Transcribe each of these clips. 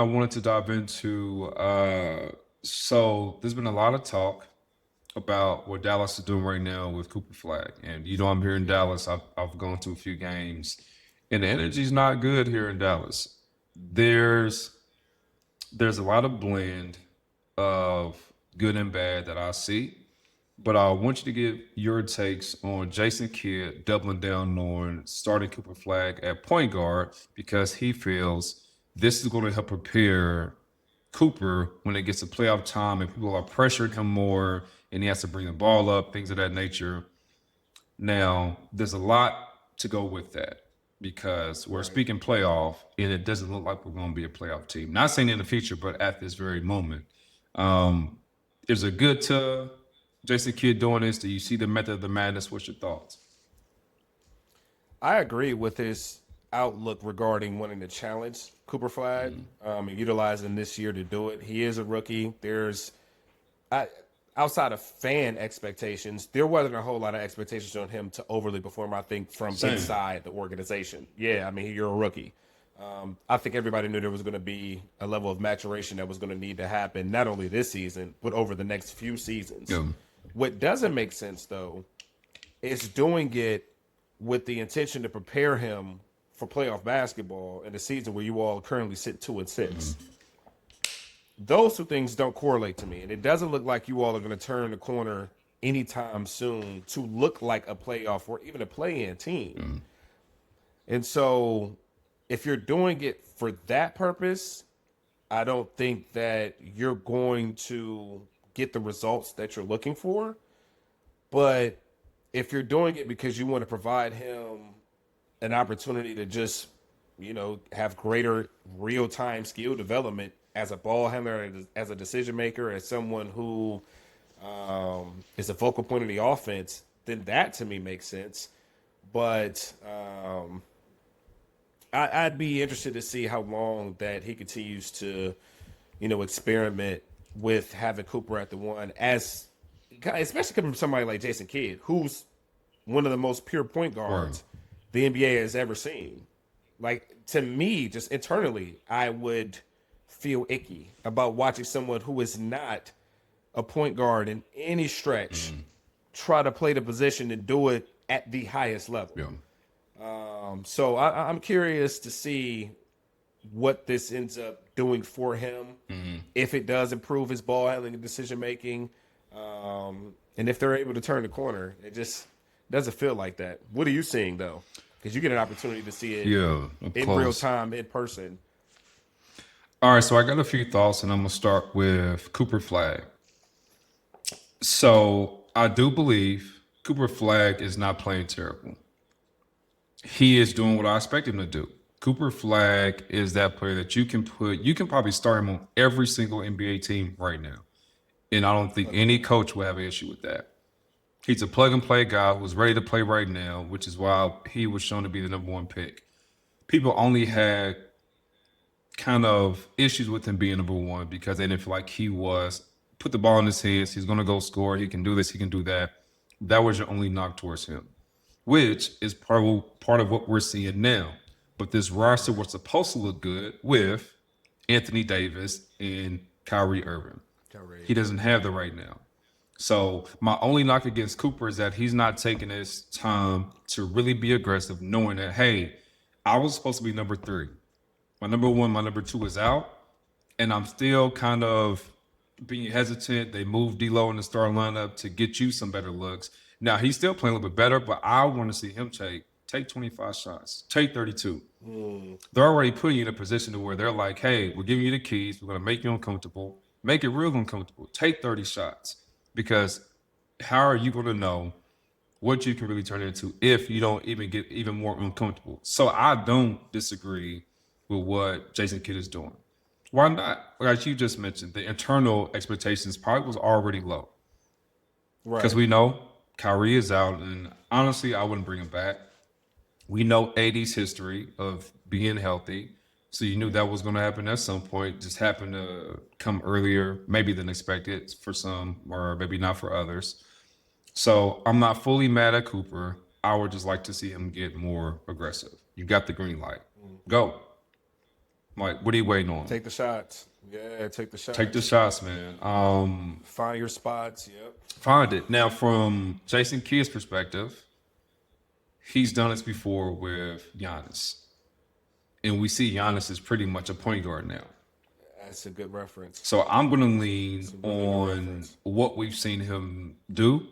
I wanted to dive into so there's been a lot of talk about what Dallas is doing right now with Cooper Flag. And I'm here in Dallas. I've gone to a few games and the energy's not good here in Dallas. There's there's a lot of blend of good and bad that I see. But I want you to give your takes on Jason Kidd doubling down on starting Cooper Flag at point guard because he feels this is going to help prepare Cooper when it gets to playoff time and people are pressuring him more and he has to bring the ball up, things of that nature. Now, there's a lot to go with that because we're Right. speaking playoff and it doesn't look like we're going to be a playoff team. Not saying in the future, but at this very moment. Um, is it good to Jason Kidd doing this? Do you see the method of the madness? What's your thoughts? I agree with his outlook regarding wanting to challenge Cooper Flag and utilizing this year to do it. He is a rookie. I, outside of fan expectations, there wasn't a whole lot of expectations on him to overly perform, I think, from Same. inside the organization. Yeah, I mean, you're a rookie. I think everybody knew there was going to be a level of maturation that was going to need to happen, not only this season, but over the next few seasons. Yeah. What doesn't make sense, though, is doing it with the intention to prepare him for playoff basketball in the season where you all currently sit 2-6. Those two things don't correlate to me, and it doesn't look like you all are going to turn the corner anytime soon to look like a playoff or even a play-in team. And so, if you're doing it for that purpose, I don't think that you're going to get the results that you're looking for. But if you're doing it because you want to provide him an opportunity to just, have greater real time skill development as a ball handler, as a decision maker, as someone who is a focal point of the offense, then that to me makes sense. But I'd be interested to see how long that he continues to, experiment with having Cooper at the one, as especially coming from somebody like Jason Kidd, who's one of the most pure point Or guards the NBA has ever seen. Like, to me, just internally, I would feel icky about watching someone who is not a point guard in any stretch try to play the position and do it at the highest level. yeah. So I'm curious to see what this ends up doing for him, if it does improve his ball handling and decision making, and if they're able to turn the corner. It just doesn't feel like that. What are you seeing though? Because you get an opportunity to see it Yeah. Up in real close. time, in person. All right, so I got a few thoughts and I'm gonna start with Cooper Flag. So I do believe Cooper Flag is not playing terrible. He is doing what I expect him to do. Cooper Flag is that player that you can probably start him on every single NBA team right now. And I don't think any coach will have an issue with that. He's a plug and play guy who's ready to play right now, which is why he was shown to be the number one pick. People only had kind of issues with him being number one because they didn't feel like he was put the ball in his hands. He's going to go score. He can do this. He can do that. That was your only knock towards him, which is part of what we're seeing now. But this roster was supposed to look good with Anthony Davis and Kyrie Irving. He doesn't have that right now. So my only knock against Cooper is that he's not taking his time to really be aggressive, knowing that, hey, I was supposed to be number three. My number one, my number two is out, and I'm still kind of being hesitant. They moved D'Lo in the starting lineup to get you some better looks. Now he's still playing a little bit better, but I want to see him take 25 shots, take 32. They're already putting you in a position to where they're like, hey, we're giving you the keys. We're going to make you uncomfortable, make it real uncomfortable. Take 30 shots because how are you going to know what you can really turn it into if you don't even get even more uncomfortable? So I don't disagree with what Jason Kidd is doing. Why not? Like you just mentioned, the internal expectations probably was already low because Right. we know Kyrie is out, and honestly, I wouldn't bring him back. We know AD's history of being healthy, so you knew that was going to happen at some point. Just happened to come earlier, maybe than expected for some, or maybe not for others. So I'm not fully mad at Cooper. I would just like to see him get more aggressive. You got the green light. Go. Like, what are you waiting on? Take the shots. Yeah, take the shots. Take the shots, man. Find your spots. Yep. Find it. Now, from Jason Kidd's perspective, he's done this before with Giannis. And we see Giannis is pretty much a point guard now. That's a good reference. So I'm going to lean really good on reference. what we've seen him do.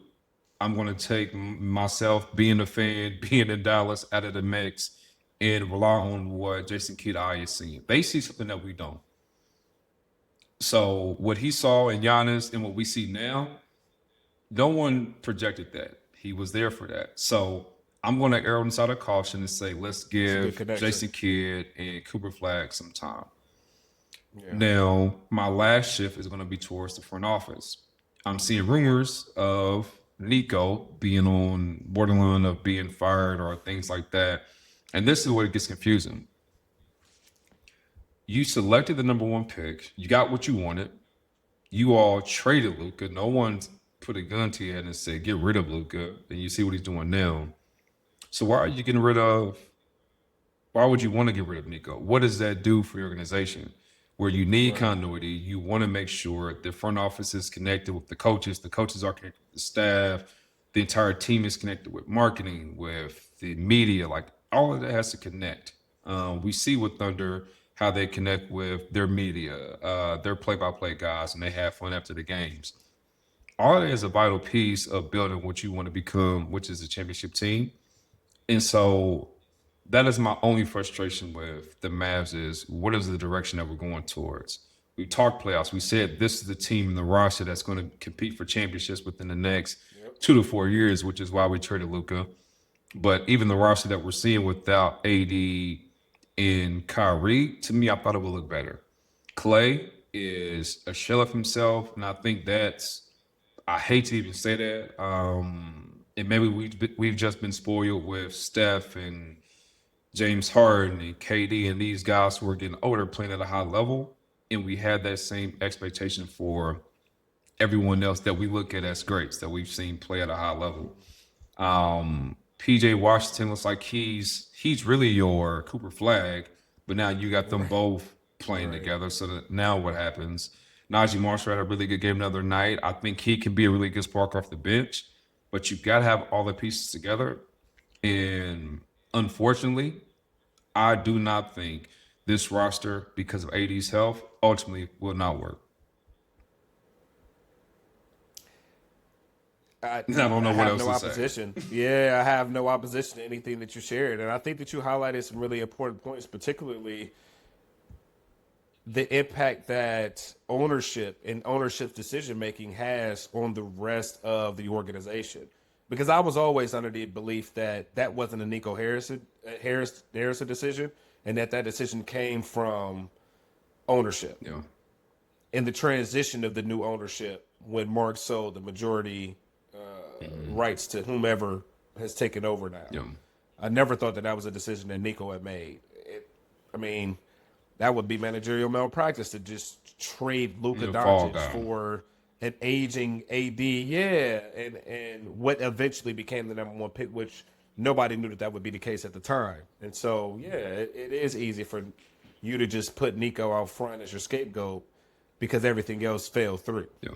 I'm going to take myself, being a fan, being in Dallas, out of the mix, and rely on what Jason Kidd is seeing. They see something that we don't. So what he saw in Giannis and what we see now, no one projected that. He was there for that. So I'm going to err on the side of caution and say, let's give connection. Jason Kidd and Cooper Flagg some time. Yeah. Now, my last shift is going to be towards the front office. I'm seeing rumors of Nico being on borderline of being fired or things like that. And this is where it gets confusing. You selected the number 1 pick. You got what you wanted. You all traded Luka. No one put a gun to your head and said, get rid of Luka. And you see what he's doing now. So why are you getting rid of? Why would you want to get rid of Nico? What does that do for your organization? Where you need continuity, you want to make sure the front office is connected with the coaches are connected with the staff, the entire team is connected with marketing, with the media, like all of that has to connect. We see with Thunder how they connect with their media, their play-by-play guys, and they have fun after the games. All of that is a vital piece of building what you want to become, which is a championship team. And so that is my only frustration with the Mavs is what is the direction that we're going towards? We talked playoffs. We said this is the team in the roster that's going to compete for championships within the next 2 to 4 years, which is why we traded Luka. But even the roster that we're seeing without AD and Kyrie, to me, I thought it would look better. Clay is a shell of himself, and I think I hate to even say that. And maybe we've just been spoiled with Steph and James Harden and KD and these guys who are getting older playing at a high level. And we had that same expectation for everyone else that we look at as greats that we've seen play at a high level. PJ Washington looks like he's really your Cooper Flagg, but now you got them both playing together. So that now what happens? Najee Marshall had a really good game the other night. I think he can be a really good spark off the bench, but you've got to have all the pieces together. And unfortunately, I do not think this roster, because of AD's health, ultimately will not work. I don't know what else to say. opposition. Yeah, I have no opposition to anything that you shared. And I think that you highlighted some really important points, particularly the impact that ownership and ownership decision-making has on the rest of the organization. Because I was always under the belief that that wasn't a Nico Harrison decision, and that decision came from ownership. Yeah. In the transition of the new ownership, when Mark sold the majority rights to whomever has taken over now. Yeah. I never thought that was a decision that Nico had made. That would be managerial malpractice to just trade Luka Doncic for an aging AD. Yeah, and what eventually became the number 1 pick, which nobody knew that would be the case at the time. And so, yeah, it is easy for you to just put Nico out front as your scapegoat because everything else fell through. Yeah.